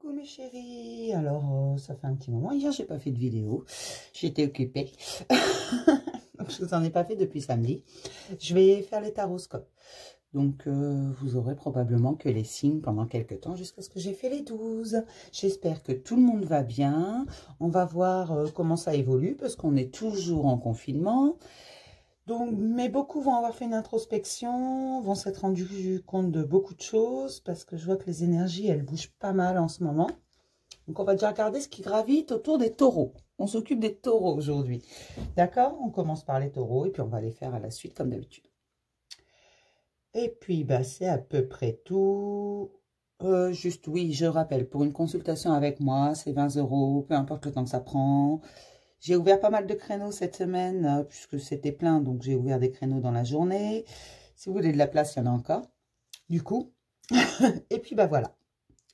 Coucou mes chéris, alors ça fait un petit moment, hier j'ai pas fait de vidéo, j'étais occupée, donc je vous en ai pas fait depuis samedi. Je vais faire les taroscopes, donc vous aurez probablement que les signes pendant quelques temps jusqu'à ce que j'ai fait les 12. J'espère que tout le monde va bien, on va voir comment ça évolue parce qu'on est toujours en confinement. Donc, mais beaucoup vont avoir fait une introspection, vont s'être rendus compte de beaucoup de choses, parce que je vois que les énergies, elles bougent pas mal en ce moment. Donc, on va déjà regarder ce qui gravite autour des taureaux. On s'occupe des taureaux aujourd'hui. D'accord? On commence par les taureaux, et puis on va les faire à la suite, comme d'habitude. Et puis, bah, c'est à peu près tout. Juste, oui, je rappelle, pour une consultation avec moi, c'est 20 €, peu importe le temps que ça prend. J'ai ouvert pas mal de créneaux cette semaine, puisque c'était plein, donc j'ai ouvert des créneaux dans la journée. Si vous voulez de la place, il y en a encore, du coup. Et puis, bah voilà,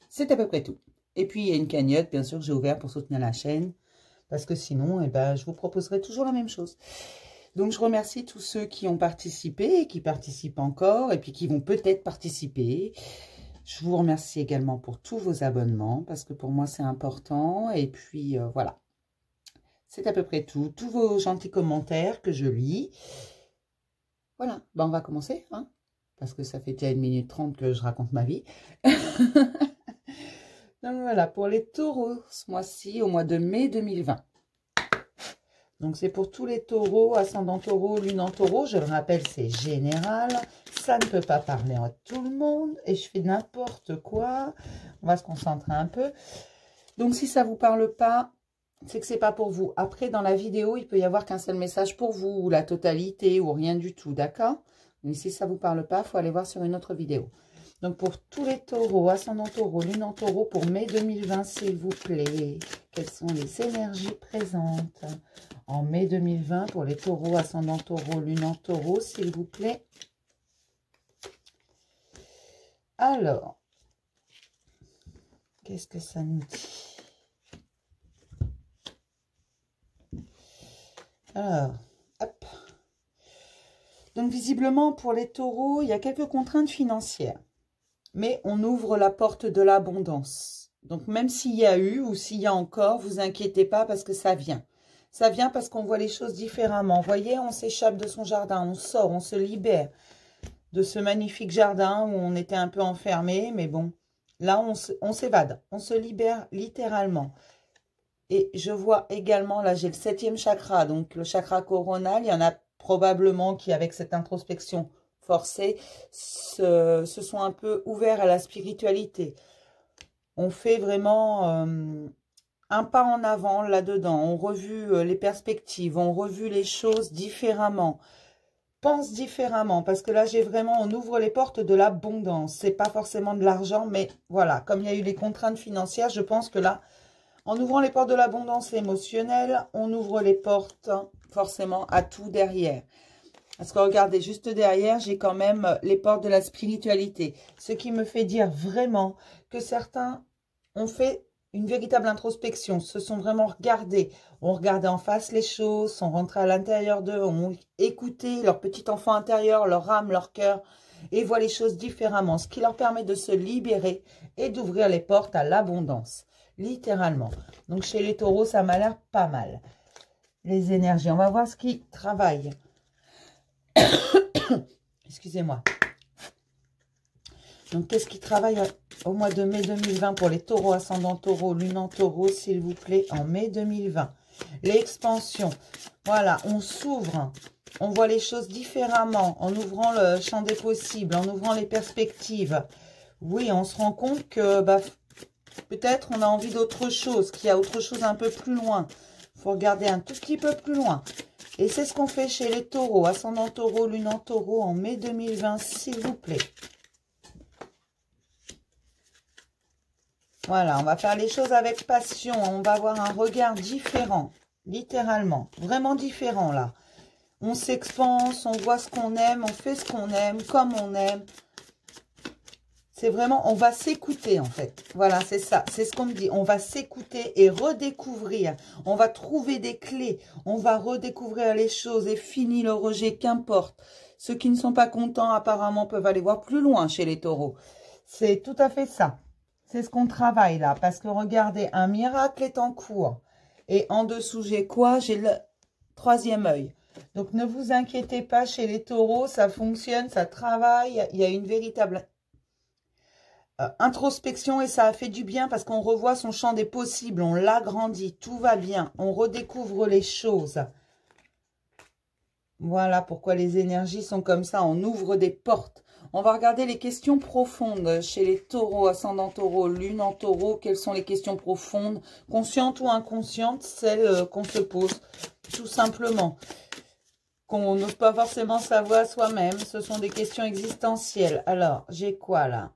c'est à peu près tout. Et puis, il y a une cagnotte, bien sûr, que j'ai ouvert pour soutenir la chaîne, parce que sinon, eh ben, je vous proposerai toujours la même chose. Donc, je remercie tous ceux qui ont participé, qui participent encore, et puis qui vont peut-être participer. Je vous remercie également pour tous vos abonnements, parce que pour moi, c'est important. Et puis, voilà. C'est à peu près tout. Tous vos gentils commentaires que je lis. Voilà, ben, on va commencer, hein, parce que ça fait déjà 1 minute 30 que je raconte ma vie. Donc voilà, pour les taureaux, ce mois-ci, au mois de mai 2020. Donc c'est pour tous les taureaux, ascendant taureau, lune en taureau. Je le rappelle, c'est général. Ça ne peut pas parler à tout le monde. Et je fais n'importe quoi. On va se concentrer un peu. Donc si ça ne vous parle pas, c'est que c'est pas pour vous. Après, dans la vidéo, il peut y avoir qu'un seul message pour vous, ou la totalité, ou rien du tout, d'accord? Mais si ça vous parle pas, il faut aller voir sur une autre vidéo. Donc, pour tous les taureaux, ascendant taureau, lune en taureau, pour mai 2020, s'il vous plaît, quelles sont les énergies présentes en mai 2020 pour les taureaux, ascendant taureau, lune en taureau, s'il vous plaît? Alors, qu'est-ce que ça nous dit? Alors, hop. Donc, visiblement, pour les taureaux, il y a quelques contraintes financières. Mais on ouvre la porte de l'abondance. Donc, même s'il y a eu ou s'il y a encore, vous inquiétez pas parce que ça vient. Ça vient parce qu'on voit les choses différemment. Vous voyez, on s'échappe de son jardin, on sort, on se libère de ce magnifique jardin où on était un peu enfermé. Mais bon, là, on s'évade, on se libère littéralement. Et je vois également, là j'ai le 7e chakra, donc le chakra coronal, il y en a probablement qui avec cette introspection forcée se sont un peu ouverts à la spiritualité. On fait vraiment un pas en avant là-dedans, on revu les perspectives, on revu les choses différemment. Pense différemment, parce que là j'ai vraiment, on ouvre les portes de l'abondance. C'est pas forcément de l'argent, mais voilà, comme il y a eu les contraintes financières, je pense que là, en ouvrant les portes de l'abondance émotionnelle, on ouvre les portes forcément à tout derrière. Parce que regardez, juste derrière, j'ai quand même les portes de la spiritualité. Ce qui me fait dire vraiment que certains ont fait une véritable introspection, se sont vraiment regardés, ont regardé en face les choses, sont rentrés à l'intérieur d'eux, ont écouté leur petit enfant intérieur, leur âme, leur cœur, et voient les choses différemment. Ce qui leur permet de se libérer et d'ouvrir les portes à l'abondance. Littéralement. Donc, chez les taureaux, ça m'a l'air pas mal. Les énergies. On va voir ce qui travaille. Excusez-moi. Donc, qu'est-ce qui travaille au mois de mai 2020 pour les taureaux, ascendant taureau, lune en taureau, s'il vous plaît, en mai 2020. L'expansion. Voilà, on s'ouvre. On voit les choses différemment en ouvrant le champ des possibles, en ouvrant les perspectives. Oui, on se rend compte que... bah, peut-être on a envie d'autre chose, qu'il y a autre chose un peu plus loin. Il faut regarder un tout petit peu plus loin. Et c'est ce qu'on fait chez les taureaux, ascendant taureau, lune en taureau, en mai 2020, s'il vous plaît. Voilà, on va faire les choses avec passion. On va avoir un regard différent, littéralement. Vraiment différent, là. On s'expanse, on voit ce qu'on aime, on fait ce qu'on aime, comme on aime. C'est vraiment, on va s'écouter en fait. Voilà, c'est ça. C'est ce qu'on me dit. On va s'écouter et redécouvrir. On va trouver des clés. On va redécouvrir les choses et fini le rejet, qu'importe. Ceux qui ne sont pas contents apparemment peuvent aller voir plus loin chez les taureaux. C'est tout à fait ça. C'est ce qu'on travaille là. Parce que regardez, un miracle est en cours. Et en dessous, j'ai quoi? J'ai le troisième œil. Donc, ne vous inquiétez pas chez les taureaux. Ça fonctionne, ça travaille. Il y a une véritable introspection et ça a fait du bien parce qu'on revoit son champ des possibles. On l'agrandit. Tout va bien. On redécouvre les choses. Voilà pourquoi les énergies sont comme ça. On ouvre des portes. On va regarder les questions profondes chez les taureaux, ascendant taureau, lune en taureau. Quelles sont les questions profondes, conscientes ou inconscientes, celles qu'on se pose, tout simplement. Qu'on n'ose pas forcément savoir soi-même. Ce sont des questions existentielles. Alors, j'ai quoi là?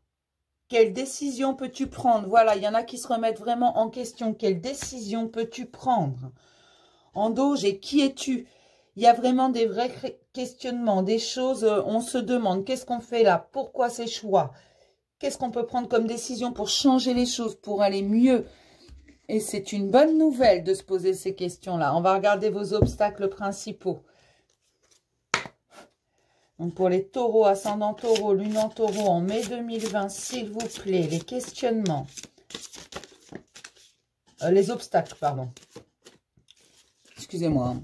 Quelle décision peux-tu prendre? Voilà, il y en a qui se remettent vraiment en question. Quelle décision peux-tu prendre? En dos, j'ai qui es-tu? Il y a vraiment des vrais questionnements, des choses, on se demande, qu'est-ce qu'on fait là? Pourquoi ces choix? Qu'est-ce qu'on peut prendre comme décision pour changer les choses, pour aller mieux? Et c'est une bonne nouvelle de se poser ces questions-là. On va regarder vos obstacles principaux. Donc pour les taureaux, ascendant taureau, lune en taureau, en mai 2020, s'il vous plaît, les questionnements. Les obstacles, pardon. Excusez-moi.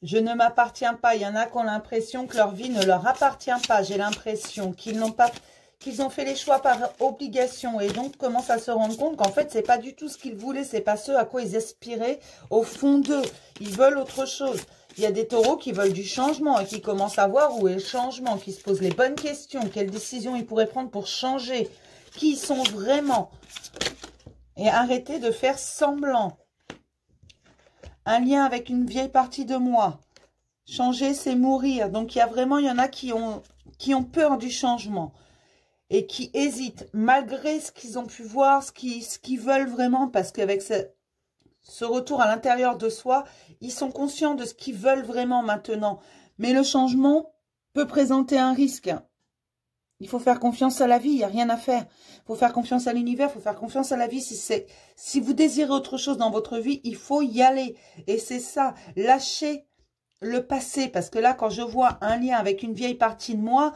Je ne m'appartiens pas. Il y en a qui ont l'impression que leur vie ne leur appartient pas. J'ai l'impression qu'ils ont fait les choix par obligation et donc commencent à se rendre compte qu'en fait, c'est pas du tout ce qu'ils voulaient. C'est pas ce à quoi ils aspiraient au fond d'eux. Ils veulent autre chose. Il y a des taureaux qui veulent du changement et qui commencent à voir où est le changement, qui se posent les bonnes questions, quelles décisions ils pourraient prendre pour changer, qui ils sont vraiment. Et arrêter de faire semblant. Un lien avec une vieille partie de moi. Changer, c'est mourir. Donc, il y en a qui ont peur du changement et qui hésitent, malgré ce qu'ils ont pu voir, ce qu'ils veulent vraiment, parce qu'avec ce retour à l'intérieur de soi, ils sont conscients de ce qu'ils veulent vraiment maintenant. Mais le changement peut présenter un risque. Il faut faire confiance à la vie, il n'y a rien à faire. Il faut faire confiance à l'univers, il faut faire confiance à la vie. Si vous désirez autre chose dans votre vie, il faut y aller. Et c'est ça, lâcher le passé. Parce que là, quand je vois un lien avec une vieille partie de moi,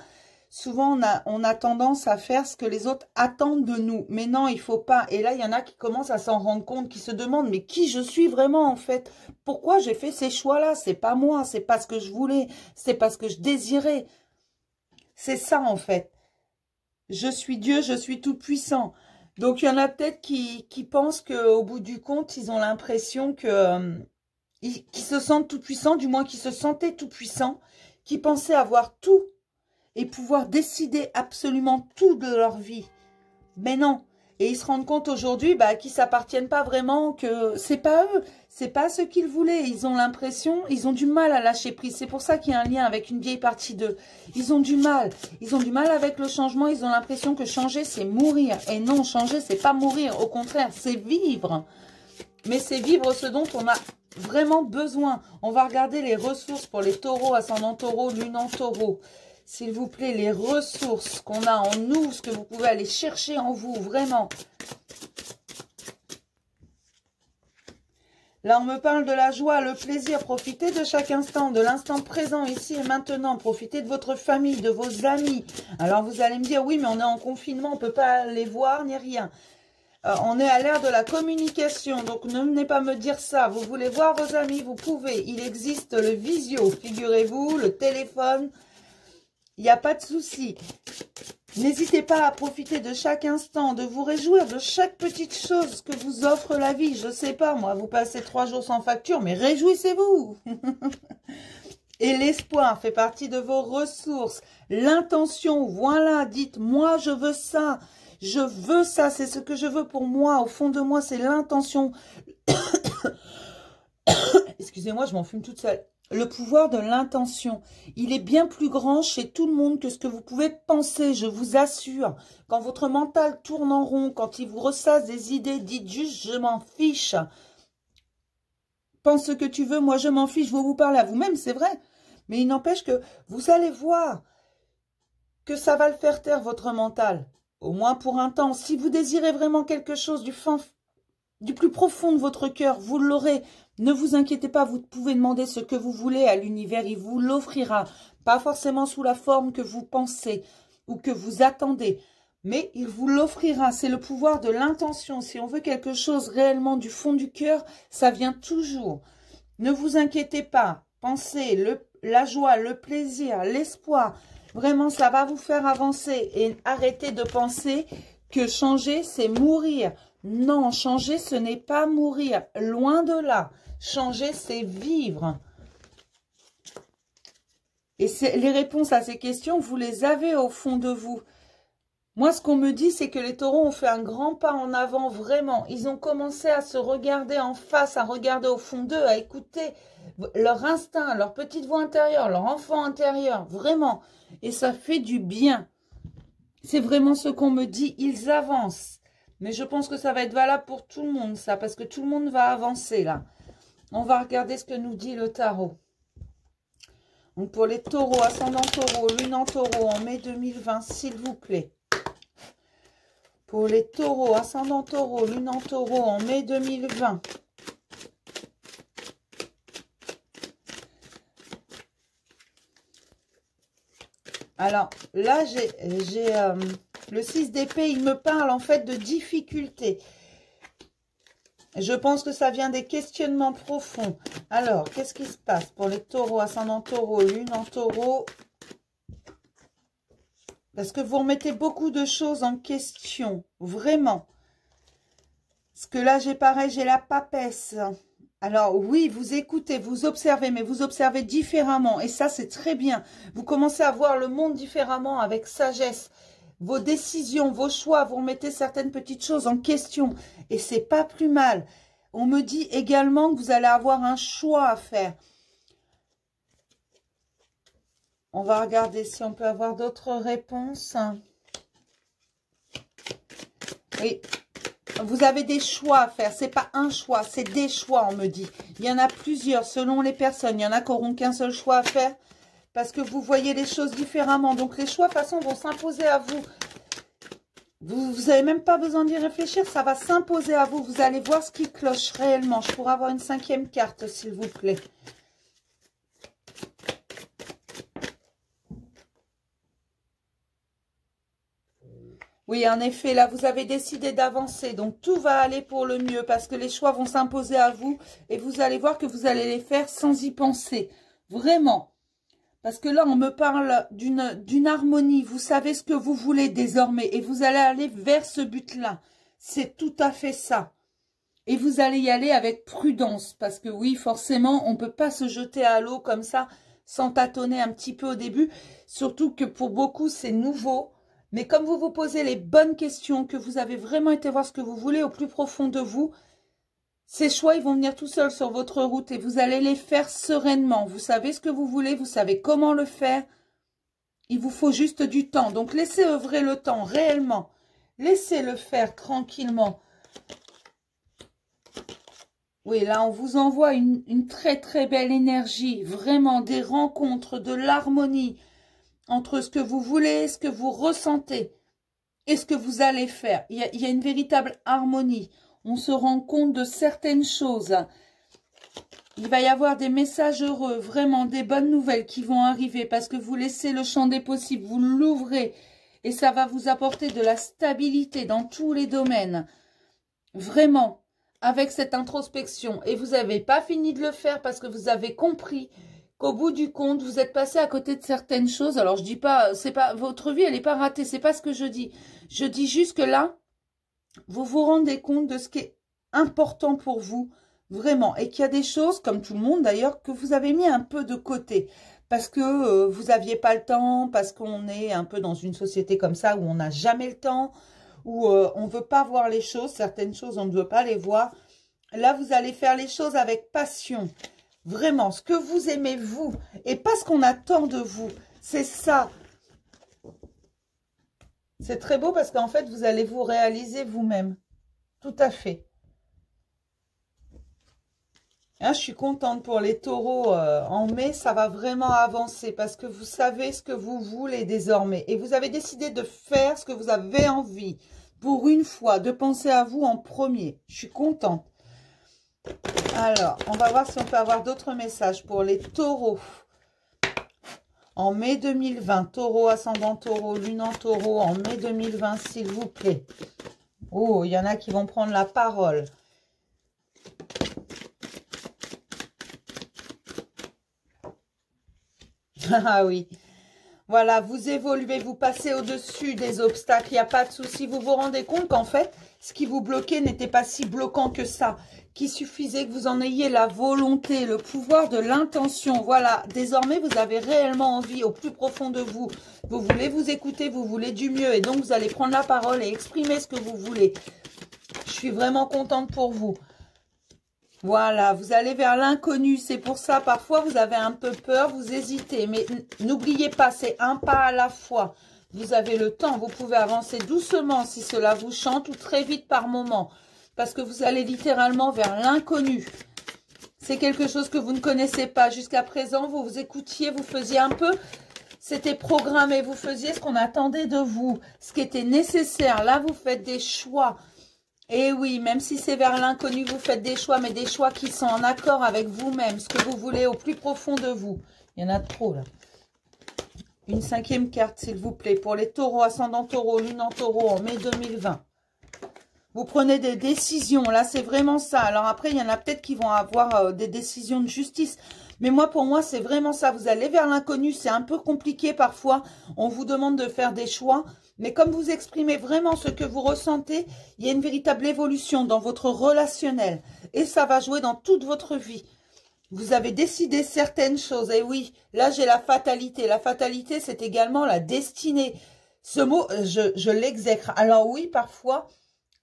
souvent on a tendance à faire ce que les autres attendent de nous. Mais non, il ne faut pas. Et là, il y en a qui commencent à s'en rendre compte, qui se demandent, mais qui je suis vraiment en fait? Pourquoi j'ai fait ces choix-là? C'est pas moi, c'est pas ce que je voulais, c'est pas ce que je désirais. C'est ça en fait. Je suis Dieu, je suis tout puissant. Donc il y en a peut-être qui pensent qu'au bout du compte, ils ont l'impression qu'ils se sentent tout puissants, du moins qu'ils se sentaient tout puissants, qui pensaient avoir tout et pouvoir décider absolument tout de leur vie. Mais non. Et ils se rendent compte aujourd'hui qu'ils ne s'appartiennent pas vraiment, que c'est pas eux, c'est pas ce qu'ils voulaient. Ils ont l'impression, ils ont du mal à lâcher prise. C'est pour ça qu'il y a un lien avec une vieille partie d'eux. Ils ont du mal avec le changement. Ils ont l'impression que changer, c'est mourir. Et non, changer, c'est pas mourir. Au contraire, c'est vivre. Mais c'est vivre ce dont on a vraiment besoin. On va regarder les ressources pour les taureaux, ascendant taureau, lune en taureau. S'il vous plaît, les ressources qu'on a en nous, ce que vous pouvez aller chercher en vous, vraiment. Là, on me parle de la joie, le plaisir. Profitez de chaque instant, de l'instant présent, ici et maintenant. Profitez de votre famille, de vos amis. Alors, vous allez me dire, oui, mais on est en confinement, on ne peut pas les voir, ni rien. On est à l'ère de la communication, donc ne venez pas me dire ça. Vous voulez voir vos amis, vous pouvez. Il existe le visio, figurez-vous, le téléphone. Il n'y a pas de souci. N'hésitez pas à profiter de chaque instant, de vous réjouir de chaque petite chose que vous offre la vie. Je ne sais pas, moi, vous passez 3 jours sans facture, mais réjouissez-vous. Et l'espoir fait partie de vos ressources. L'intention, voilà, dites, moi, je veux ça. Je veux ça, c'est ce que je veux pour moi. Au fond de moi, c'est l'intention. Excusez-moi, je m'en fume toute seule. Le pouvoir de l'intention, il est bien plus grand chez tout le monde que ce que vous pouvez penser, je vous assure. Quand votre mental tourne en rond, quand il vous ressasse des idées, dites juste « je m'en fiche ». Pense ce que tu veux, moi je m'en fiche, je veux vous parler à vous-même, c'est vrai. Mais il n'empêche que vous allez voir que ça va le faire taire, votre mental. Au moins pour un temps. Si vous désirez vraiment quelque chose du plus profond de votre cœur, vous l'aurez. Ne vous inquiétez pas, vous pouvez demander ce que vous voulez à l'univers, il vous l'offrira. Pas forcément sous la forme que vous pensez ou que vous attendez. Mais il vous l'offrira. C'est le pouvoir de l'intention. Si on veut quelque chose réellement du fond du cœur, ça vient toujours. Ne vous inquiétez pas. Pensez la joie, le plaisir, l'espoir. Vraiment, ça va vous faire avancer. Et arrêtez de penser que changer, c'est mourir. Non, changer, ce n'est pas mourir. Loin de là. Changer, c'est vivre. Et les réponses à ces questions, vous les avez au fond de vous. Moi, ce qu'on me dit, c'est que les taureaux ont fait un grand pas en avant, vraiment. Ils ont commencé à se regarder en face, à regarder au fond d'eux, à écouter leur instinct, leur petite voix intérieure, leur enfant intérieur, vraiment. Et ça fait du bien. C'est vraiment ce qu'on me dit, ils avancent. Mais je pense que ça va être valable pour tout le monde, ça, parce que tout le monde va avancer, là. On va regarder ce que nous dit le tarot. Donc, pour les taureaux, ascendant taureau, lune en taureau, en mai 2020, s'il vous plaît. Pour les taureaux, ascendant taureau, lune en taureau, en mai 2020. Alors, là, j'ai le 6 d'épée, il me parle en fait de difficultés. Je pense que ça vient des questionnements profonds. Alors, qu'est-ce qui se passe pour les taureaux, ascendant taureau, lune en taureau? Parce que vous remettez beaucoup de choses en question, vraiment. Parce que là, j'ai pareil, j'ai la papesse. Alors oui, vous écoutez, vous observez, mais vous observez différemment. Et ça, c'est très bien. Vous commencez à voir le monde différemment avec sagesse. Vos décisions, vos choix, vous remettez certaines petites choses en question. Et c'est pas plus mal. On me dit également que vous allez avoir un choix à faire. On va regarder si on peut avoir d'autres réponses. Oui. Vous avez des choix à faire. C'est pas un choix, c'est des choix, on me dit. Il y en a plusieurs selon les personnes. Il y en a qui n'auront qu'un seul choix à faire parce que vous voyez les choses différemment. Donc, les choix, de toute façon, vont s'imposer à vous. Vous n'avez même pas besoin d'y réfléchir. Ça va s'imposer à vous. Vous allez voir ce qui cloche réellement. Je pourrais avoir une 5e carte, s'il vous plaît. Oui, en effet, là, vous avez décidé d'avancer. Donc, tout va aller pour le mieux parce que les choix vont s'imposer à vous. Et vous allez voir que vous allez les faire sans y penser. Vraiment. Parce que là, on me parle d'une harmonie. Vous savez ce que vous voulez désormais. Et vous allez aller vers ce but-là. C'est tout à fait ça. Et vous allez y aller avec prudence. Parce que oui, forcément, on ne peut pas se jeter à l'eau comme ça sans tâtonner un petit peu au début. Surtout que pour beaucoup, c'est nouveau. Mais comme vous vous posez les bonnes questions, que vous avez vraiment été voir ce que vous voulez au plus profond de vous, ces choix, ils vont venir tout seuls sur votre route et vous allez les faire sereinement. Vous savez ce que vous voulez, vous savez comment le faire. Il vous faut juste du temps. Donc, laissez œuvrer le temps réellement. Laissez-le faire tranquillement. Oui, là, on vous envoie une très, très belle énergie. Vraiment, des rencontres, de l'harmonie entre ce que vous voulez, ce que vous ressentez et ce que vous allez faire. Il y a une véritable harmonie. On se rend compte de certaines choses. Il va y avoir des messages heureux, vraiment des bonnes nouvelles qui vont arriver parce que vous laissez le champ des possibles, vous l'ouvrez et ça va vous apporter de la stabilité dans tous les domaines. Vraiment, avec cette introspection. Et vous n'avez pas fini de le faire parce que vous avez compris qu'au bout du compte, vous êtes passé à côté de certaines choses. Alors, je dis pas, c'est pas votre vie, elle n'est pas ratée, c'est pas ce que je dis. Je dis juste que là, vous vous rendez compte de ce qui est important pour vous, vraiment. Et qu'il y a des choses, comme tout le monde d'ailleurs, que vous avez mis un peu de côté. Parce que vous n'aviez pas le temps, parce qu'on est un peu dans une société comme ça où on n'a jamais le temps, où on ne veut pas voir les choses, certaines choses, on ne veut pas les voir. Là, vous allez faire les choses avec passion. Vraiment, ce que vous aimez, vous, et pas ce qu'on attend de vous. C'est ça. C'est très beau parce qu'en fait, vous allez vous réaliser vous-même. Tout à fait. Hein, je suis contente pour les taureaux en mai. Ça va vraiment avancer parce que vous savez ce que vous voulez désormais. Et vous avez décidé de faire ce que vous avez envie. Pour une fois, de penser à vous en premier. Je suis contente. Alors, on va voir si on peut avoir d'autres messages pour les taureaux. en mai 2020. Taureau, ascendant taureau, lune en taureau en mai 2020, s'il vous plaît. Oh, il y en a qui vont prendre la parole. Ah oui. Voilà, vous évoluez, vous passez au-dessus des obstacles, il n'y a pas de souci. Vous vous rendez compte qu'en fait, ce qui vous bloquait n'était pas si bloquant que ça, qu'il suffisait que vous en ayez la volonté, le pouvoir de l'intention. Voilà, désormais, vous avez réellement envie au plus profond de vous. Vous voulez vous écouter, vous voulez du mieux. Et donc, vous allez prendre la parole et exprimer ce que vous voulez. Je suis vraiment contente pour vous. Voilà, vous allez vers l'inconnu. C'est pour ça, parfois, vous avez un peu peur, vous hésitez. Mais n'oubliez pas, c'est un pas à la fois. Vous avez le temps, vous pouvez avancer doucement si cela vous chante ou très vite par moment. Parce que vous allez littéralement vers l'inconnu. C'est quelque chose que vous ne connaissez pas. Jusqu'à présent, vous vous écoutiez, vous faisiez un peu... C'était programmé, vous faisiez ce qu'on attendait de vous, ce qui était nécessaire. Là, vous faites des choix. Et oui, même si c'est vers l'inconnu, vous faites des choix, mais des choix qui sont en accord avec vous-même, ce que vous voulez au plus profond de vous. Il y en a trop, là. Une 5e carte, s'il vous plaît, pour les taureaux, ascendant taureau, lune en taureau, en mai 2020. Vous prenez des décisions, là, c'est vraiment ça. Alors après, il y en a peut-être qui vont avoir des décisions de justice. Mais moi, pour moi, c'est vraiment ça. Vous allez vers l'inconnu, c'est un peu compliqué parfois. On vous demande de faire des choix. Mais comme vous exprimez vraiment ce que vous ressentez, il y a une véritable évolution dans votre relationnel. Et ça va jouer dans toute votre vie. Vous avez décidé certaines choses. Et oui, là, j'ai la fatalité. La fatalité, c'est également la destinée. Ce mot, je l'exècre. Alors oui, parfois...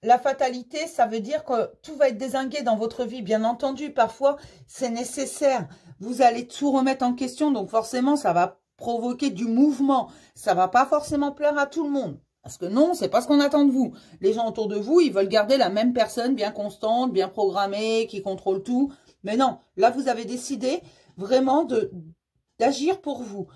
La fatalité, ça veut dire que tout va être dézingué dans votre vie. Bien entendu, parfois, c'est nécessaire. Vous allez tout remettre en question. Donc, forcément, ça va provoquer du mouvement. Ça va pas forcément plaire à tout le monde. Parce que non, c'est pas ce qu'on attend de vous. Les gens autour de vous, ils veulent garder la même personne bien constante, bien programmée, qui contrôle tout. Mais non, là, vous avez décidé vraiment d'agir pour vous.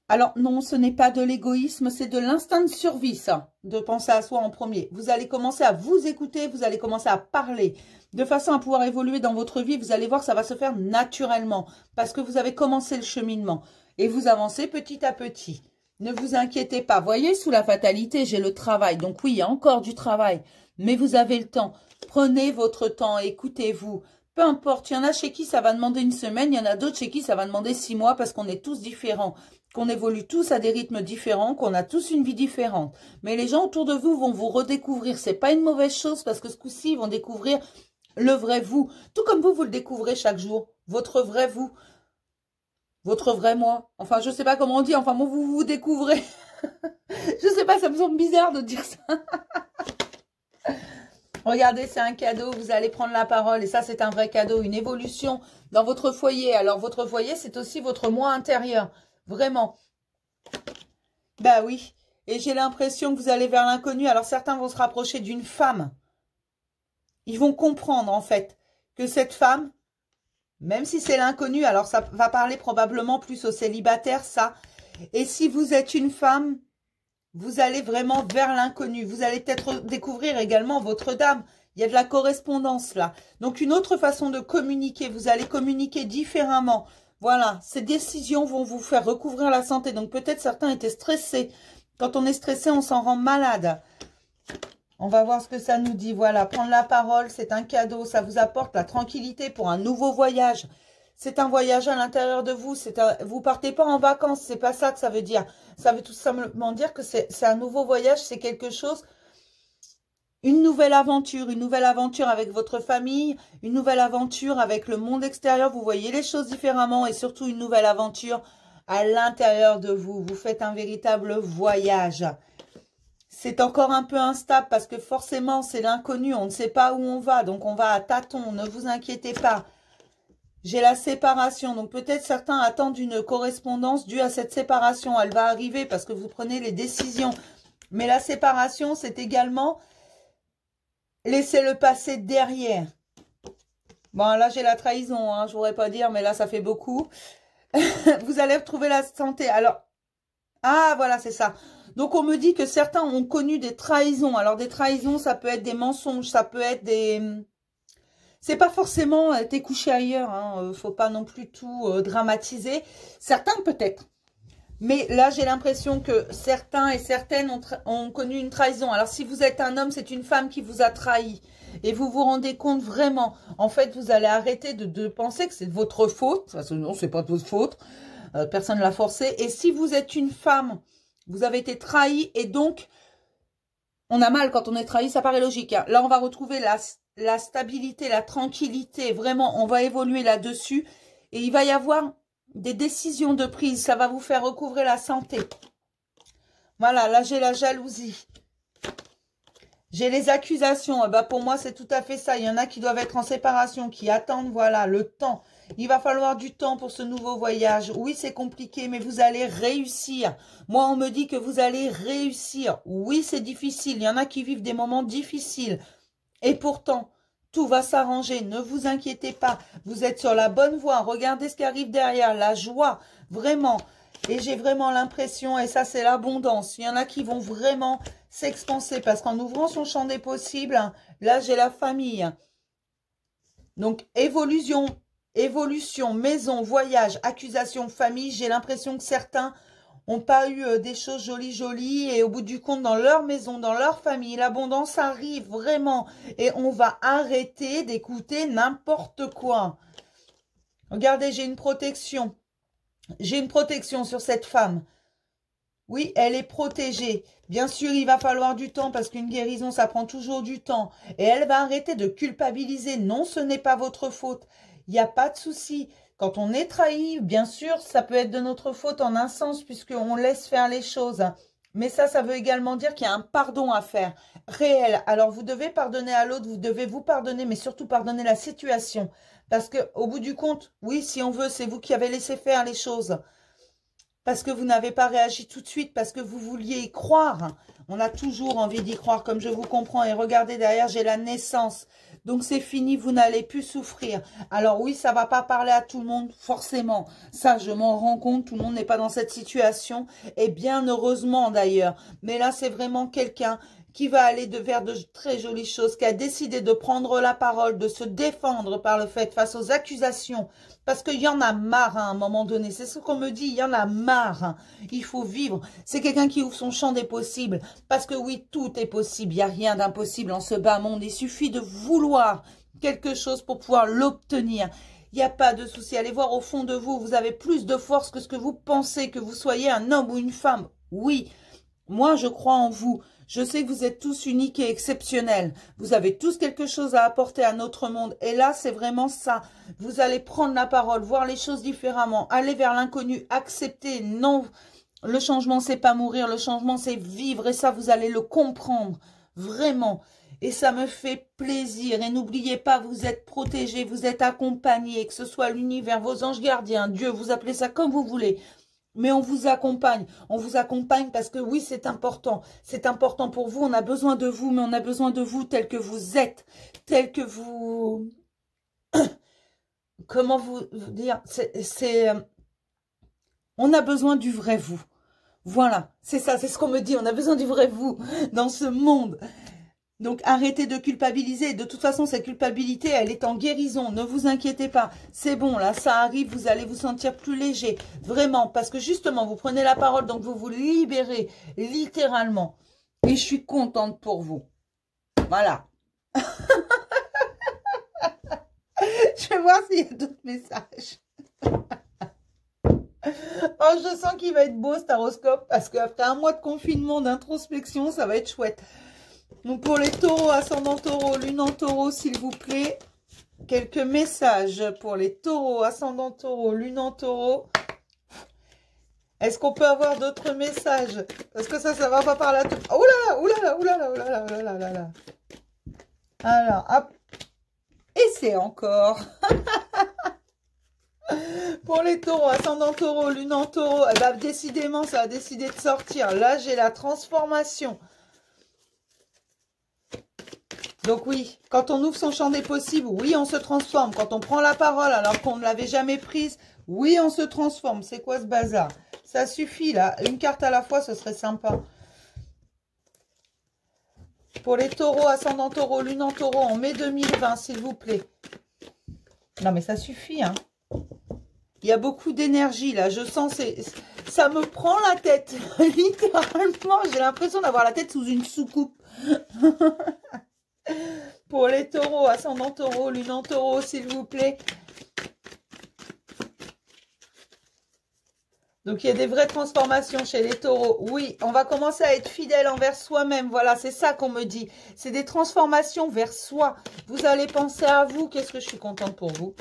Alors, non, ce n'est pas de l'égoïsme, c'est de l'instinct de survie, ça, de penser à soi en premier. Vous allez commencer à vous écouter, vous allez commencer à parler, de façon à pouvoir évoluer dans votre vie. Vous allez voir que ça va se faire naturellement, parce que vous avez commencé le cheminement. Et vous avancez petit à petit. Ne vous inquiétez pas. Voyez, sous la fatalité, j'ai le travail. Donc oui, il y a encore du travail, mais vous avez le temps. Prenez votre temps, écoutez-vous. Peu importe, il y en a chez qui ça va demander une semaine, il y en a d'autres chez qui ça va demander 6 mois, parce qu'on est tous différents. Qu'on évolue tous à des rythmes différents, qu'on a tous une vie différente. Mais les gens autour de vous vont vous redécouvrir. C'est pas une mauvaise chose parce que ce coup-ci, ils vont découvrir le vrai vous. Tout comme vous le découvrez chaque jour. Votre vrai vous. Votre vrai moi. Enfin, je sais pas comment on dit. Enfin, moi, vous vous découvrez. Je sais pas, ça me semble bizarre de dire ça. Regardez, c'est un cadeau. Vous allez prendre la parole. Et ça, c'est un vrai cadeau. Une évolution dans votre foyer. Alors, votre foyer, c'est aussi votre moi intérieur. Vraiment. Bah oui. Et j'ai l'impression que vous allez vers l'inconnu. Alors certains vont se rapprocher d'une femme. Ils vont comprendre en fait que cette femme, même si c'est l'inconnu, alors ça va parler probablement plus aux célibataires, ça. Et si vous êtes une femme, vous allez vraiment vers l'inconnu. Vous allez peut-être découvrir également votre dame. Il y a de la correspondance là. Donc une autre façon de communiquer. Vous allez communiquer différemment. Voilà, ces décisions vont vous faire recouvrir la santé. Donc, peut-être certains étaient stressés. Quand on est stressé, on s'en rend malade. On va voir ce que ça nous dit. Voilà, prendre la parole, c'est un cadeau. Ça vous apporte la tranquillité pour un nouveau voyage. C'est un voyage à l'intérieur de vous. Vous partez pas en vacances. C'est pas ça que ça veut dire. Ça veut tout simplement dire que c'est un nouveau voyage. C'est quelque chose... une nouvelle aventure avec votre famille, une nouvelle aventure avec le monde extérieur. Vous voyez les choses différemment et surtout une nouvelle aventure à l'intérieur de vous. Vous faites un véritable voyage. C'est encore un peu instable parce que forcément, c'est l'inconnu. On ne sait pas où on va, donc on va à tâtons. Ne vous inquiétez pas. J'ai la séparation, donc peut-être certains attendent une correspondance due à cette séparation. Elle va arriver parce que vous prenez les décisions. Mais la séparation, c'est également... laissez le passé derrière. Bon, là, j'ai la trahison, hein, je ne voudrais pas dire, mais là, ça fait beaucoup. Vous allez retrouver la santé. Alors, ah, voilà, c'est ça. Donc, on me dit que certains ont connu des trahisons. Alors, des trahisons, ça peut être des mensonges, ça peut être des... c'est pas forcément t'es couché ailleurs, hein. Faut pas non plus tout dramatiser. Certains, peut-être. Mais là, j'ai l'impression que certains et certaines ont connu une trahison. Alors, si vous êtes un homme, c'est une femme qui vous a trahi. Et vous vous rendez compte vraiment. En fait, vous allez arrêter de penser que c'est de votre faute. Parce que non, c'est pas de votre faute. Personne ne l'a forcé. Et si vous êtes une femme, vous avez été trahi. Et donc, on a mal quand on est trahi. Ça paraît logique. Hein. Là, on va retrouver la stabilité, la tranquillité. Vraiment, on va évoluer là-dessus. Et il va y avoir des décisions de prise, ça va vous faire recouvrer la santé. Voilà, là j'ai la jalousie. J'ai les accusations. Bah, pour moi, c'est tout à fait ça. Il y en a qui doivent être en séparation, qui attendent, voilà, le temps. Il va falloir du temps pour ce nouveau voyage. Oui, c'est compliqué, mais vous allez réussir. Moi, on me dit que vous allez réussir. Oui, c'est difficile. Il y en a qui vivent des moments difficiles. Et pourtant, tout va s'arranger, ne vous inquiétez pas. Vous êtes sur la bonne voie. Regardez ce qui arrive derrière, la joie, vraiment. Et j'ai vraiment l'impression, et ça c'est l'abondance, il y en a qui vont vraiment s'expanser. Parce qu'en ouvrant son champ des possibles, là j'ai la famille. Donc évolution, maison, voyage, accusation, famille. J'ai l'impression que certains n'ont pas eu des choses jolies et au bout du compte, dans leur maison, dans leur famille, l'abondance arrive vraiment. Et on va arrêter d'écouter n'importe quoi. Regardez, j'ai une protection. J'ai une protection sur cette femme. Oui, elle est protégée. Bien sûr, il va falloir du temps parce qu'une guérison, ça prend toujours du temps. Et elle va arrêter de culpabiliser. Non, ce n'est pas votre faute. Il n'y a pas de souci. Quand on est trahi, bien sûr, ça peut être de notre faute en un sens puisqu'on laisse faire les choses. Mais ça veut également dire qu'il y a un pardon à faire, réel. Alors, vous devez pardonner à l'autre, vous devez vous pardonner, mais surtout pardonner la situation. Parce qu'au bout du compte, oui, si on veut, c'est vous qui avez laissé faire les choses. Parce que vous n'avez pas réagi tout de suite, parce que vous vouliez y croire. On a toujours envie d'y croire, comme je vous comprends. Et regardez, derrière, j'ai la naissance. Donc, c'est fini, vous n'allez plus souffrir. Alors oui, ça ne va pas parler à tout le monde, forcément. Ça, je m'en rends compte, tout le monde n'est pas dans cette situation. Et bien heureusement, d'ailleurs. Mais là, c'est vraiment quelqu'un qui va aller vers de très jolies choses, qui a décidé de prendre la parole, de se défendre par le fait face aux accusations. Parce qu'il y en a marre à un moment donné. C'est ce qu'on me dit, il y en a marre. Il faut vivre. C'est quelqu'un qui ouvre son champ des possibles. Parce que oui, tout est possible. Il n'y a rien d'impossible en ce bas monde. Il suffit de vouloir quelque chose pour pouvoir l'obtenir. Il n'y a pas de souci. Allez voir au fond de vous. Vous avez plus de force que ce que vous pensez, que vous soyez un homme ou une femme. Oui, moi je crois en vous. Je sais que vous êtes tous uniques et exceptionnels. Vous avez tous quelque chose à apporter à notre monde. Et là, c'est vraiment ça. Vous allez prendre la parole, voir les choses différemment, aller vers l'inconnu, accepter. Non, le changement, c'est pas mourir. Le changement, c'est vivre. Et ça, vous allez le comprendre. Vraiment. Et ça me fait plaisir. Et n'oubliez pas, vous êtes protégés, vous êtes accompagnés. Que ce soit l'univers, vos anges gardiens, Dieu, vous appelez ça comme vous voulez. Mais on vous accompagne parce que oui, c'est important. C'est important pour vous, on a besoin de vous, mais on a besoin de vous tel que vous êtes, tel que vous... Comment vous dire on a besoin du vrai vous. Voilà, c'est ça, c'est ce qu'on me dit, on a besoin du vrai vous dans ce monde. Donc, arrêtez de culpabiliser. De toute façon, cette culpabilité, elle est en guérison. Ne vous inquiétez pas. C'est bon, là, ça arrive. Vous allez vous sentir plus léger. Vraiment, parce que justement, vous prenez la parole. Donc, vous vous libérez littéralement. Et je suis contente pour vous. Voilà. Je vais voir s'il y a d'autres messages. Oh, je sens qu'il va être beau, cet horoscope. Parce qu'après un mois de confinement, d'introspection, ça va être chouette. Donc, pour les taureaux, ascendant taureau, lune en taureau, s'il vous plaît. Quelques messages pour les taureaux, ascendant taureau, lune en taureau. Est-ce qu'on peut avoir d'autres messages? Parce que ça va pas par là. Oh là là, oh là là, oh là là, oh là là, oh là là, oh là là. Alors, hop. Et c'est encore. Pour les taureaux, ascendant taureau, lune en taureau. Eh ben, décidément, ça a décidé de sortir. Là, j'ai la transformation. Donc oui, quand on ouvre son champ des possibles, oui, on se transforme. Quand on prend la parole alors qu'on ne l'avait jamais prise, oui, on se transforme. C'est quoi ce bazar? Ça suffit, là. Une carte à la fois, ce serait sympa. Pour les taureaux, ascendant taureau, lune en taureau, en mai 2020, s'il vous plaît. Non, mais ça suffit, hein. Il y a beaucoup d'énergie, là. Je sens, ça me prend la tête. Littéralement, j'ai l'impression d'avoir la tête sous une soucoupe. Pour les taureaux, ascendant taureau, lune en taureau, s'il vous plaît. Donc, il y a des vraies transformations chez les taureaux. Oui, on va commencer à être fidèle envers soi-même. Voilà, c'est ça qu'on me dit. C'est des transformations vers soi. Vous allez penser à vous. Qu'est-ce que je suis contente pour vous.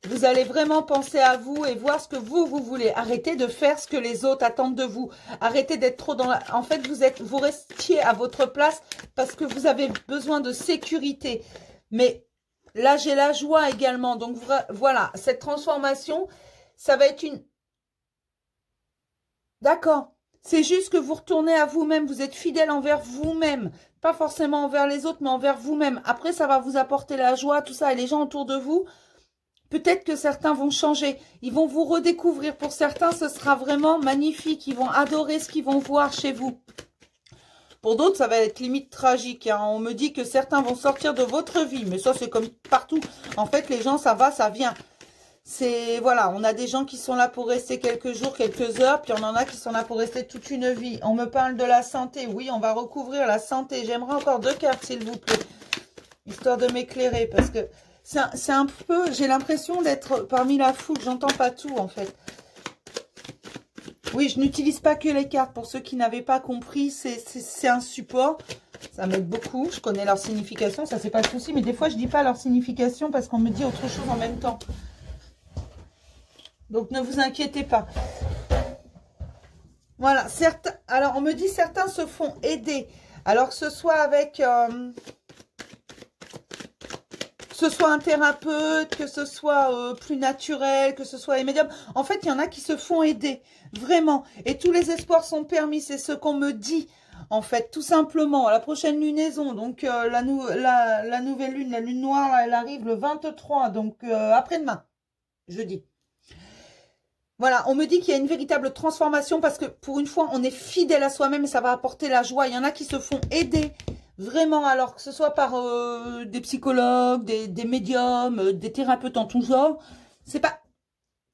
Vous allez vraiment penser à vous et voir ce que vous voulez. Arrêtez de faire ce que les autres attendent de vous. Arrêtez d'être trop dans la... En fait, vous restiez à votre place parce que vous avez besoin de sécurité. Mais là, j'ai la joie également. Donc, voilà, cette transformation, ça va être une... D'accord. C'est juste que vous retournez à vous-même. Vous êtes fidèle envers vous-même. Pas forcément envers les autres, mais envers vous-même. Après, ça va vous apporter la joie, tout ça. Et les gens autour de vous... Peut-être que certains vont changer. Ils vont vous redécouvrir. Pour certains, ce sera vraiment magnifique. Ils vont adorer ce qu'ils vont voir chez vous. Pour d'autres, ça va être limite tragique. Hein. On me dit que certains vont sortir de votre vie. Mais ça, c'est comme partout. En fait, les gens, ça va, ça vient. C'est, voilà, on a des gens qui sont là pour rester quelques jours, quelques heures. Puis on en a qui sont là pour rester toute une vie. On me parle de la santé. Oui, on va recouvrir la santé. J'aimerais encore 2 cartes, s'il vous plaît. Histoire de m'éclairer. Parce que... c'est un peu, j'ai l'impression d'être parmi la foule, j'entends pas tout en fait. Oui, je n'utilise pas que les cartes, pour ceux qui n'avaient pas compris, c'est un support, ça m'aide beaucoup, je connais leur signification, ça c'est pas le souci, mais des fois je dis pas leur signification parce qu'on me dit autre chose en même temps. Donc ne vous inquiétez pas. Voilà, alors on me dit certains se font aider, alors que ce soit avec... que ce soit un thérapeute, que ce soit plus naturel, que ce soit les médiums. En fait, il y en a qui se font aider, vraiment. Et tous les espoirs sont permis, c'est ce qu'on me dit, en fait, tout simplement. La prochaine lunaison, donc la nouvelle lune, la lune noire, elle arrive le 23, donc après-demain, jeudi. Voilà, on me dit qu'il y a une véritable transformation parce que pour une fois, on est fidèle à soi-même et ça va apporter la joie. Il y en a qui se font aider. Vraiment, alors que ce soit par des psychologues, des médiums, des thérapeutes en tout genre, c'est pas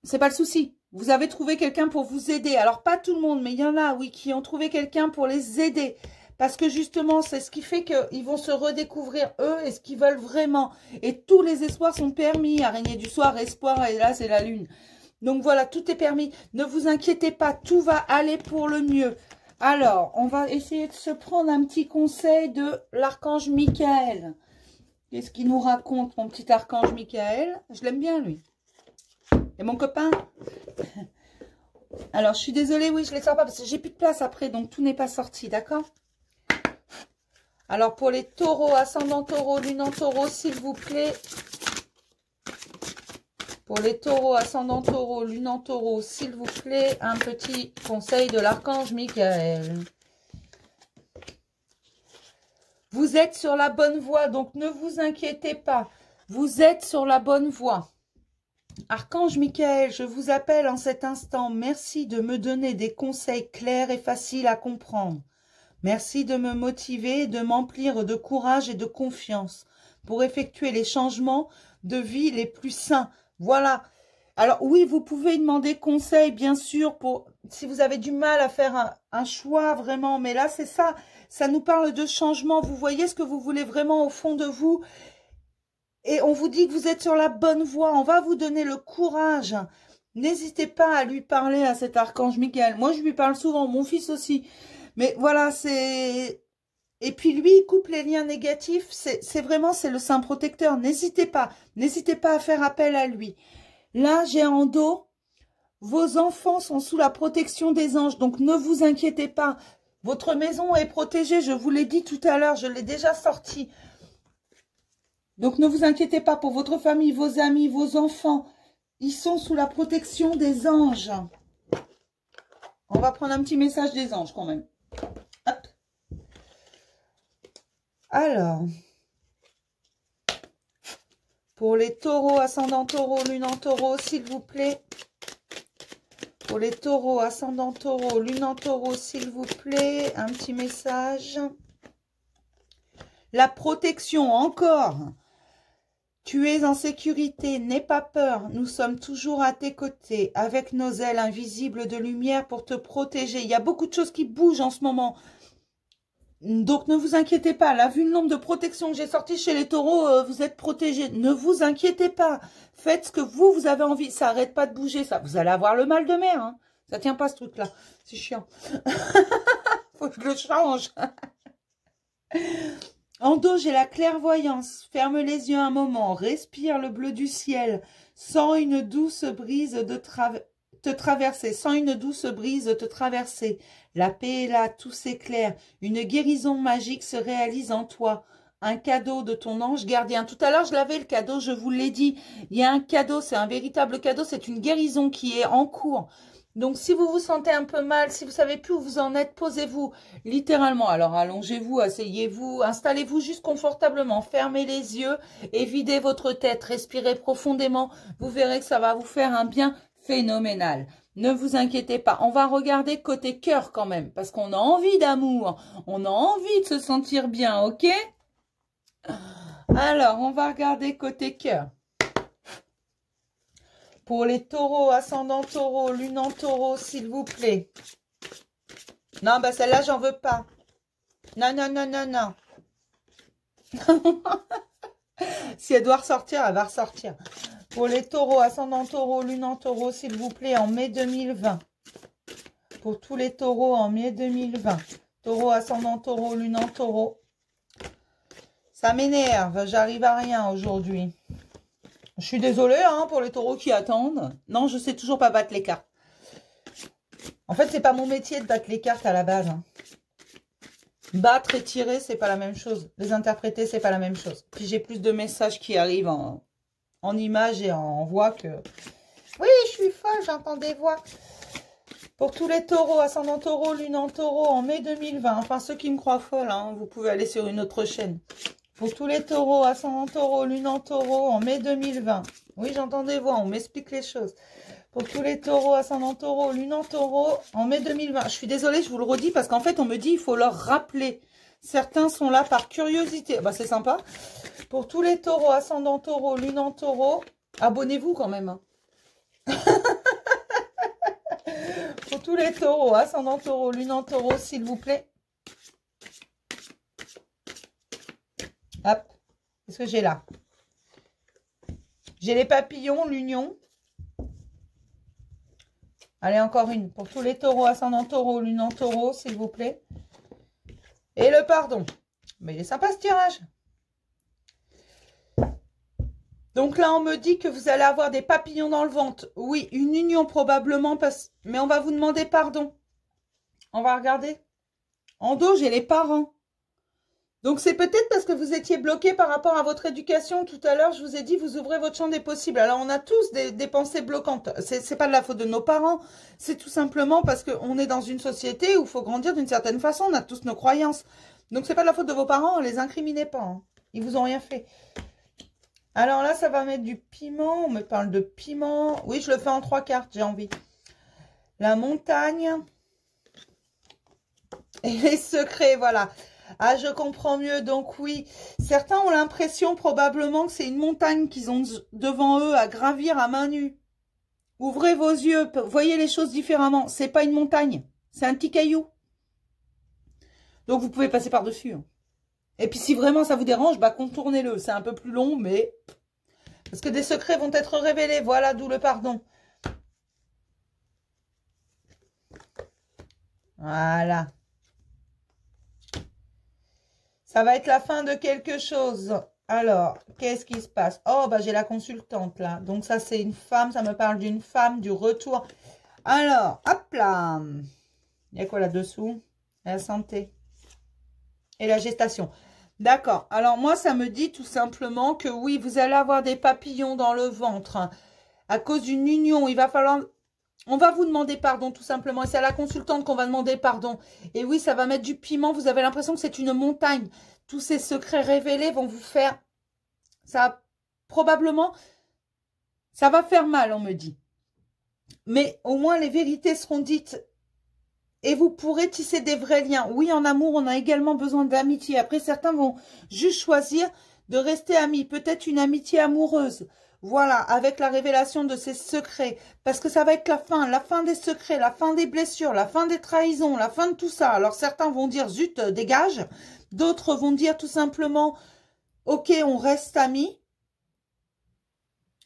le souci. Vous avez trouvé quelqu'un pour vous aider. Alors, pas tout le monde, mais il y en a, oui, qui ont trouvé quelqu'un pour les aider. Parce que justement, c'est ce qui fait qu'ils vont se redécouvrir, eux, et ce qu'ils veulent vraiment. Et tous les espoirs sont permis. Araignée du soir, espoir, et là, c'est la lune. Donc voilà, tout est permis. Ne vous inquiétez pas, tout va aller pour le mieux. Alors, on va essayer de se prendre un petit conseil de l'archange Michael. Qu'est-ce qu'il nous raconte, mon petit archange Michael? Je l'aime bien, lui. Et mon copain? Alors, je suis désolée, oui, je ne les sors pas parce que j'ai plus de place après, donc tout n'est pas sorti, d'accord? Alors, pour les taureaux, ascendant taureau, lune en taureau, s'il vous plaît. Pour les taureaux, ascendant taureau, lune en taureau, s'il vous plaît, un petit conseil de l'archange Michael. Vous êtes sur la bonne voie, donc ne vous inquiétez pas. Vous êtes sur la bonne voie. Archange Michael, je vous appelle en cet instant. Merci de me donner des conseils clairs et faciles à comprendre. Merci de me motiver et de m'emplir de courage et de confiance pour effectuer les changements de vie les plus sains. Voilà. Alors oui, vous pouvez demander conseil, bien sûr, pour si vous avez du mal à faire un choix vraiment. Mais là, c'est ça. Ça nous parle de changement. Vous voyez ce que vous voulez vraiment au fond de vous. Et on vous dit que vous êtes sur la bonne voie. On va vous donner le courage. N'hésitez pas à lui parler à cet archange Michael. Moi, je lui parle souvent. Mon fils aussi. Mais voilà, c'est... Et puis lui, il coupe les liens négatifs. C'est vraiment, c'est le saint protecteur. N'hésitez pas. N'hésitez pas à faire appel à lui. Là, j'ai en dos, vos enfants sont sous la protection des anges. Donc, ne vous inquiétez pas. Votre maison est protégée. Je vous l'ai dit tout à l'heure. Je l'ai déjà sorti. Donc, ne vous inquiétez pas pour votre famille, vos amis, vos enfants. Ils sont sous la protection des anges. On va prendre un petit message des anges quand même. Hop. Alors, pour les taureaux, ascendant taureau, lune en taureau, s'il vous plaît. Pour les taureaux, ascendant taureau, lune en taureau, s'il vous plaît. Un petit message. La protection, encore. Tu es en sécurité, n'aie pas peur, nous sommes toujours à tes côtés, avec nos ailes invisibles de lumière pour te protéger. Il y a beaucoup de choses qui bougent en ce moment. Donc ne vous inquiétez pas, là, vu le nombre de protections que j'ai sorties chez les taureaux, vous êtes protégés. Ne vous inquiétez pas, faites ce que vous avez envie. Ça arrête pas de bouger, ça. Vous allez avoir le mal de mer, hein. Ça tient pas ce truc-là, c'est chiant. Faut que je le change. En dos, j'ai la clairvoyance. Ferme les yeux un moment. Respire le bleu du ciel. Sens une douce brise te traverser. Sens une douce brise te traverser. La paix est là, tout s'éclaire. Une guérison magique se réalise en toi. Un cadeau de ton ange gardien. Tout à l'heure, je l'avais le cadeau, je vous l'ai dit. Il y a un cadeau, c'est un véritable cadeau. C'est une guérison qui est en cours. Donc, si vous vous sentez un peu mal, si vous savez plus où vous en êtes, posez-vous littéralement. Alors, allongez-vous, asseyez-vous, installez-vous juste confortablement. Fermez les yeux et videz votre tête. Respirez profondément. Vous verrez que ça va vous faire un bien phénoménal. Ne vous inquiétez pas. On va regarder côté cœur quand même, parce qu'on a envie d'amour. On a envie de se sentir bien, ok? Alors, on va regarder côté cœur. Pour les taureaux, ascendant taureau, lune en taureau, s'il vous plaît. Non, bah celle-là, j'en veux pas. Non, non, non, non, non. Si elle doit ressortir, elle va ressortir. Pour les taureaux, ascendant taureau, lune en taureau, s'il vous plaît, en mai 2020. Pour tous les taureaux, en mai 2020. Taureau, ascendant taureau, lune en taureau. Ça m'énerve, j'arrive à rien aujourd'hui. Je suis désolée hein, pour les taureaux qui attendent. Non, je sais toujours pas battre les cartes. En fait, c'est pas mon métier de battre les cartes à la base. Hein. Battre et tirer, c'est pas la même chose. Les interpréter, c'est pas la même chose. Puis j'ai plus de messages qui arrivent en images et en voix que... Oui, je suis folle, j'entends des voix. Pour tous les taureaux, ascendant taureau, lune en taureau, en mai 2020. Enfin, ceux qui me croient folle, hein, vous pouvez aller sur une autre chaîne. Pour tous les taureaux, ascendant taureau, lune en taureau, en mai 2020. Oui, j'entends des voix, on m'explique les choses. Pour tous les taureaux, ascendant taureau, lune en taureau, en mai 2020. Je suis désolée, je vous le redis, parce qu'en fait, on me dit, il faut leur rappeler. Certains sont là par curiosité. Bah, c'est sympa. Pour tous les taureaux, ascendant taureau, lune en taureau, abonnez-vous quand même. Hein. Pour tous les taureaux, ascendant taureau, lune en taureau, s'il vous plaît. Hop, qu'est-ce que j'ai là? J'ai les papillons, l'union. Allez, encore une. Pour tous les taureaux, ascendant taureau, lune en taureau, s'il vous plaît. Et le pardon. Mais il est sympa ce tirage. Donc là, on me dit que vous allez avoir des papillons dans le ventre. Oui, une union probablement, mais on va vous demander pardon. On va regarder. En dos, j'ai les parents. Donc, c'est peut-être parce que vous étiez bloqué par rapport à votre éducation. Tout à l'heure, je vous ai dit, vous ouvrez votre champ des possibles. Alors, on a tous des pensées bloquantes. C'est pas de la faute de nos parents. C'est tout simplement parce qu'on est dans une société où il faut grandir d'une certaine façon. On a tous nos croyances. Donc, c'est pas de la faute de vos parents. Ne les incriminez pas. Hein. Ils vous ont rien fait. Alors là, ça va mettre du piment. On me parle de piment. Oui, je le fais en 3 cartes. J'ai envie. La montagne. Et les secrets, voilà. Ah, je comprends mieux. Donc oui, certains ont l'impression probablement que c'est une montagne qu'ils ont devant eux à gravir à main nue. Ouvrez vos yeux, voyez les choses différemment. C'est pas une montagne, c'est un petit caillou. Donc vous pouvez passer par-dessus. Hein. Et puis si vraiment ça vous dérange, bah contournez-le. C'est un peu plus long, mais... Parce que des secrets vont être révélés. Voilà, d'où le pardon. Voilà. Ça va être la fin de quelque chose. Alors, qu'est-ce qui se passe? Oh, bah j'ai la consultante là. Donc ça, c'est une femme. Ça me parle d'une femme, du retour. Alors, hop là. Il y a quoi là-dessous? La santé. Et la gestation. D'accord. Alors, moi, ça me dit tout simplement que oui, vous allez avoir des papillons dans le ventre. À cause d'une union, il va falloir... On va vous demander pardon, tout simplement. Et c'est à la consultante qu'on va demander pardon. Et oui, ça va mettre du piment. Vous avez l'impression que c'est une montagne. Tous ces secrets révélés vont vous faire... Ça, probablement, ça va faire mal, on me dit. Mais au moins, les vérités seront dites. Et vous pourrez tisser des vrais liens. Oui, en amour, on a également besoin d'amitié. Après, certains vont juste choisir de rester amis, peut-être une amitié amoureuse. Voilà, avec la révélation de ces secrets. Parce que ça va être la fin des secrets, la fin des blessures, la fin des trahisons, la fin de tout ça. Alors certains vont dire, zut, dégage. D'autres vont dire tout simplement, ok, on reste amis.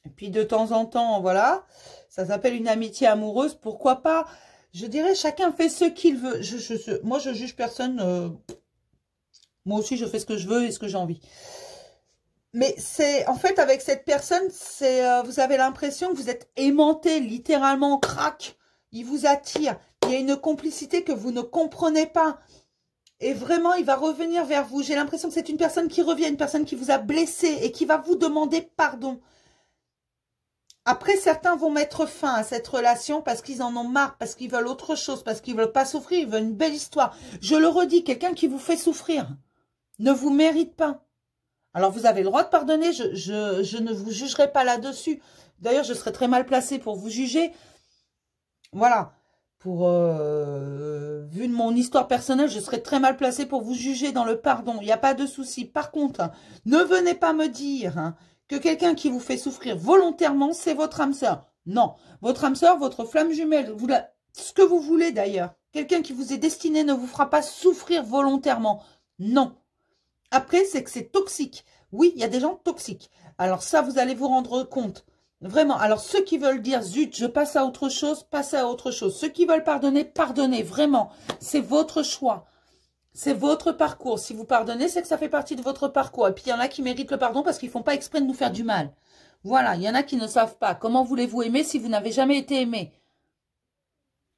Et puis de temps en temps, voilà, ça s'appelle une amitié amoureuse. Pourquoi pas? Je dirais, chacun fait ce qu'il veut. Moi, je juge personne. Moi aussi, je fais ce que je veux et ce que j'ai envie. Mais c'est, en fait, avec cette personne, vous avez l'impression que vous êtes aimanté, littéralement, crac. Il vous attire. Il y a une complicité que vous ne comprenez pas. Et vraiment, il va revenir vers vous. J'ai l'impression que c'est une personne qui revient, une personne qui vous a blessé et qui va vous demander pardon. Après, certains vont mettre fin à cette relation parce qu'ils en ont marre, parce qu'ils veulent autre chose, parce qu'ils veulent pas souffrir, ils veulent une belle histoire. Je le redis, quelqu'un qui vous fait souffrir ne vous mérite pas. Alors, vous avez le droit de pardonner, je ne vous jugerai pas là-dessus. D'ailleurs, je serais très mal placée pour vous juger. Voilà. Vu de mon histoire personnelle, je serais très mal placée pour vous juger dans le pardon. Il n'y a pas de souci. Par contre, ne venez pas me dire que quelqu'un qui vous fait souffrir volontairement, c'est votre âme sœur. Non. Votre âme sœur, votre flamme jumelle, ce que vous voulez d'ailleurs. Quelqu'un qui vous est destiné ne vous fera pas souffrir volontairement. Non. Après, c'est que c'est toxique. Oui, il y a des gens toxiques. Alors ça, vous allez vous rendre compte. Vraiment. Alors, ceux qui veulent dire, zut, je passe à autre chose, passez à autre chose. Ceux qui veulent pardonner, pardonnez. Vraiment. C'est votre choix. C'est votre parcours. Si vous pardonnez, c'est que ça fait partie de votre parcours. Et puis, il y en a qui méritent le pardon parce qu'ils ne font pas exprès de nous faire du mal. Voilà. Il y en a qui ne savent pas. Comment voulez-vous aimer si vous n'avez jamais été aimé?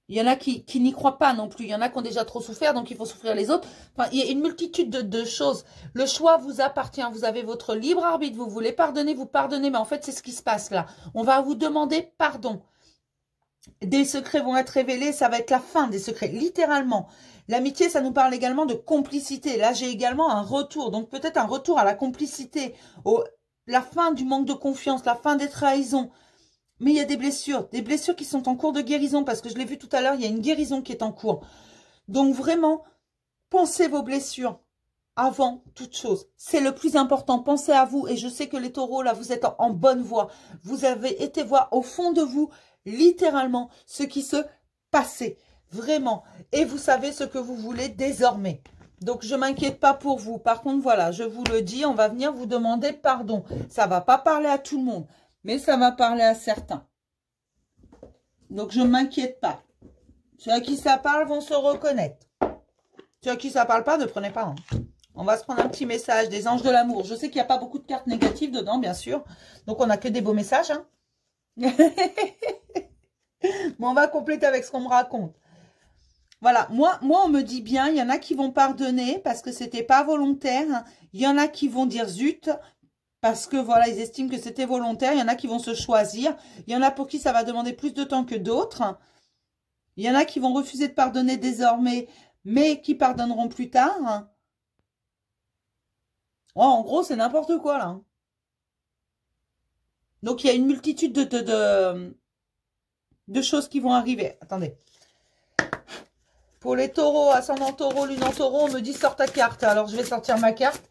Il y en a qui n'y croient pas non plus. Il y en a qui ont déjà trop souffert, donc il faut souffrir les autres. Enfin, il y a une multitude de choses. Le choix vous appartient. Vous avez votre libre arbitre. Vous voulez pardonner, vous pardonnez. Mais en fait, c'est ce qui se passe là. On va vous demander pardon. Des secrets vont être révélés. Ça va être la fin des secrets, littéralement. L'amitié, ça nous parle également de complicité. Là, j'ai également un retour. Donc, peut-être un retour à la complicité. La fin du manque de confiance, la fin des trahisons. Mais il y a des blessures qui sont en cours de guérison, parce que je l'ai vu tout à l'heure, il y a une guérison qui est en cours. Donc vraiment, pensez vos blessures avant toute chose. C'est le plus important, pensez à vous. Et je sais que les taureaux, là, vous êtes en bonne voie. Vous avez été voir au fond de vous, littéralement, ce qui se passait. Vraiment. Et vous savez ce que vous voulez désormais. Donc, je ne m'inquiète pas pour vous. Par contre, voilà, je vous le dis, on va venir vous demander pardon. Ça ne va pas parler à tout le monde. Mais ça va parler à certains. Donc, je ne m'inquiète pas. Ceux à qui ça parle vont se reconnaître. Ceux à qui ça parle pas, ne prenez pas. Hein. On va se prendre un petit message des anges de l'amour. Je sais qu'il n'y a pas beaucoup de cartes négatives dedans, bien sûr. Donc, on n'a que des beaux messages. Hein. Bon, on va compléter avec ce qu'on me raconte. Voilà, moi, on me dit bien, il y en a qui vont pardonner parce que c'était pas volontaire. Il y en a qui vont dire zut. Parce que voilà, ils estiment que c'était volontaire. Il y en a qui vont se choisir. Il y en a pour qui ça va demander plus de temps que d'autres. Il y en a qui vont refuser de pardonner désormais, mais qui pardonneront plus tard. Oh, en gros, c'est n'importe quoi là. Donc, il y a une multitude de choses qui vont arriver. Attendez. Pour les taureaux, ascendant taureau, lune en taureau, on me dit sors ta carte. Alors, je vais sortir ma carte.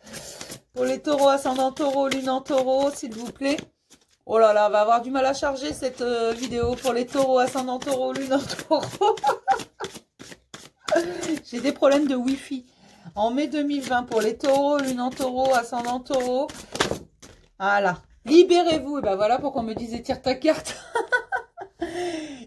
Pour les taureaux, ascendant taureau, lune en taureau, s'il vous plaît. Oh là là, va avoir du mal à charger cette vidéo. Pour les taureaux, ascendant taureau, lune en taureau. J'ai des problèmes de Wi-Fi. En mai 2020, pour les taureaux, lune en taureau, ascendant taureau. Voilà. Libérez-vous. Et ben voilà pourquoi on me disait tire ta carte.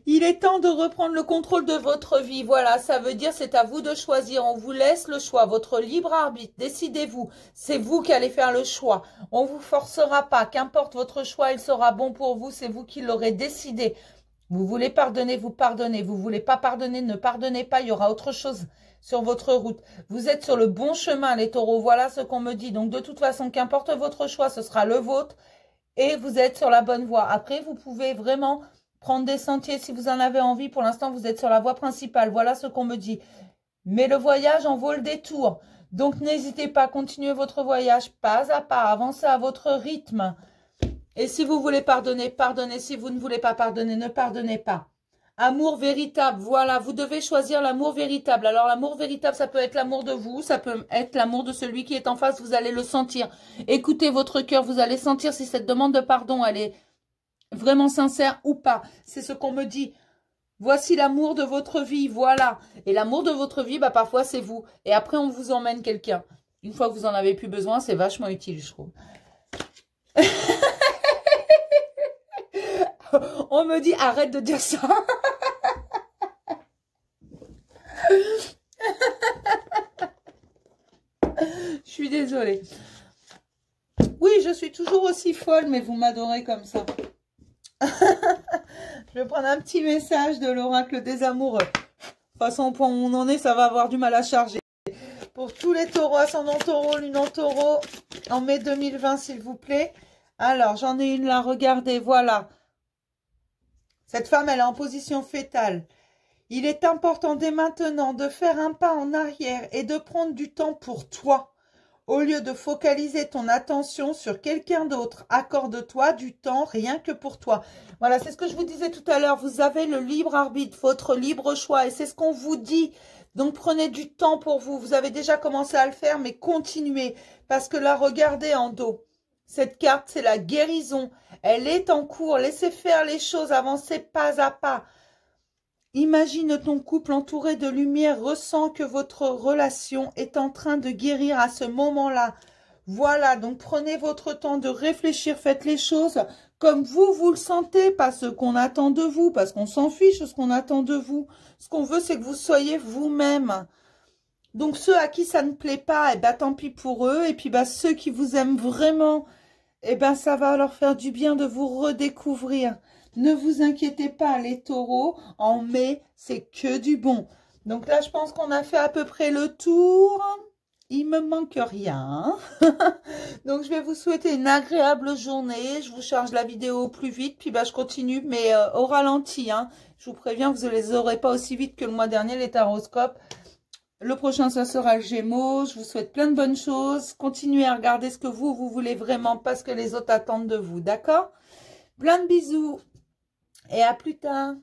Il est temps de reprendre le contrôle de votre vie. Voilà, ça veut dire c'est à vous de choisir. On vous laisse le choix, votre libre arbitre. Décidez-vous. C'est vous qui allez faire le choix. On ne vous forcera pas. Qu'importe votre choix, il sera bon pour vous. C'est vous qui l'aurez décidé. Vous voulez pardonner, vous pardonnez. Vous voulez pas pardonner, ne pardonnez pas. Il y aura autre chose sur votre route. Vous êtes sur le bon chemin, les taureaux. Voilà ce qu'on me dit. Donc, de toute façon, qu'importe votre choix, ce sera le vôtre. Et vous êtes sur la bonne voie. Après, vous pouvez vraiment prendre des sentiers si vous en avez envie. Pour l'instant, vous êtes sur la voie principale. Voilà ce qu'on me dit. Mais le voyage en vaut le détour. Donc, n'hésitez pas à continuer votre voyage pas à pas. Avancez à votre rythme. Et si vous voulez pardonner, pardonnez. Si vous ne voulez pas pardonner, ne pardonnez pas. Amour véritable, voilà, vous devez choisir l'amour véritable. Alors l'amour véritable, ça peut être l'amour de vous, ça peut être l'amour de celui qui est en face, vous allez le sentir. Écoutez votre cœur, vous allez sentir si cette demande de pardon, elle est vraiment sincère ou pas. C'est ce qu'on me dit. Voici l'amour de votre vie, voilà. Et l'amour de votre vie, bah parfois c'est vous. Et après on vous emmène quelqu'un. Une fois que vous en avez plus besoin, c'est vachement utile, je trouve. On me dit, arrête de dire ça. Je suis désolée. Oui, je suis toujours aussi folle, mais vous m'adorez comme ça. Je vais prendre un petit message de l'oracle des amoureux. De toute façon, au point où on en est, ça va avoir du mal à charger. Pour tous les taureaux, ascendant taureau, lune en taureau, en mai 2020, s'il vous plaît. Alors, j'en ai une là, regardez, voilà. Cette femme, elle est en position fétale. Il est important dès maintenant de faire un pas en arrière et de prendre du temps pour toi. Au lieu de focaliser ton attention sur quelqu'un d'autre, accorde-toi du temps rien que pour toi. Voilà, c'est ce que je vous disais tout à l'heure. Vous avez le libre arbitre, votre libre choix et c'est ce qu'on vous dit. Donc, prenez du temps pour vous. Vous avez déjà commencé à le faire, mais continuez. Parce que là, regardez en dos. Cette carte, c'est la guérison. Elle est en cours. Laissez faire les choses, avancez pas à pas. Imagine ton couple entouré de lumière, ressens que votre relation est en train de guérir à ce moment-là. Voilà, donc prenez votre temps de réfléchir, faites les choses comme vous le sentez, pas ce qu'on attend de vous, parce qu'on s'en fiche de ce qu'on attend de vous. Ce qu'on veut, c'est que vous soyez vous-même. Donc ceux à qui ça ne plaît pas, eh ben, tant pis pour eux. Et puis bah, ceux qui vous aiment vraiment, eh ben, ça va leur faire du bien de vous redécouvrir. Ne vous inquiétez pas, les taureaux, en mai, c'est que du bon. Donc là, je pense qu'on a fait à peu près le tour. Il me manque rien. Donc, je vais vous souhaiter une agréable journée. Je vous charge la vidéo au plus vite. Puis, bah, je continue, mais au ralenti. Hein. Je vous préviens, vous ne les aurez pas aussi vite que le mois dernier, les taroscopes. Le prochain, ça sera le Gémeaux. Je vous souhaite plein de bonnes choses. Continuez à regarder ce que vous voulez vraiment, pas ce que les autres attendent de vous. D'accord? Plein de bisous. Et à plus tard.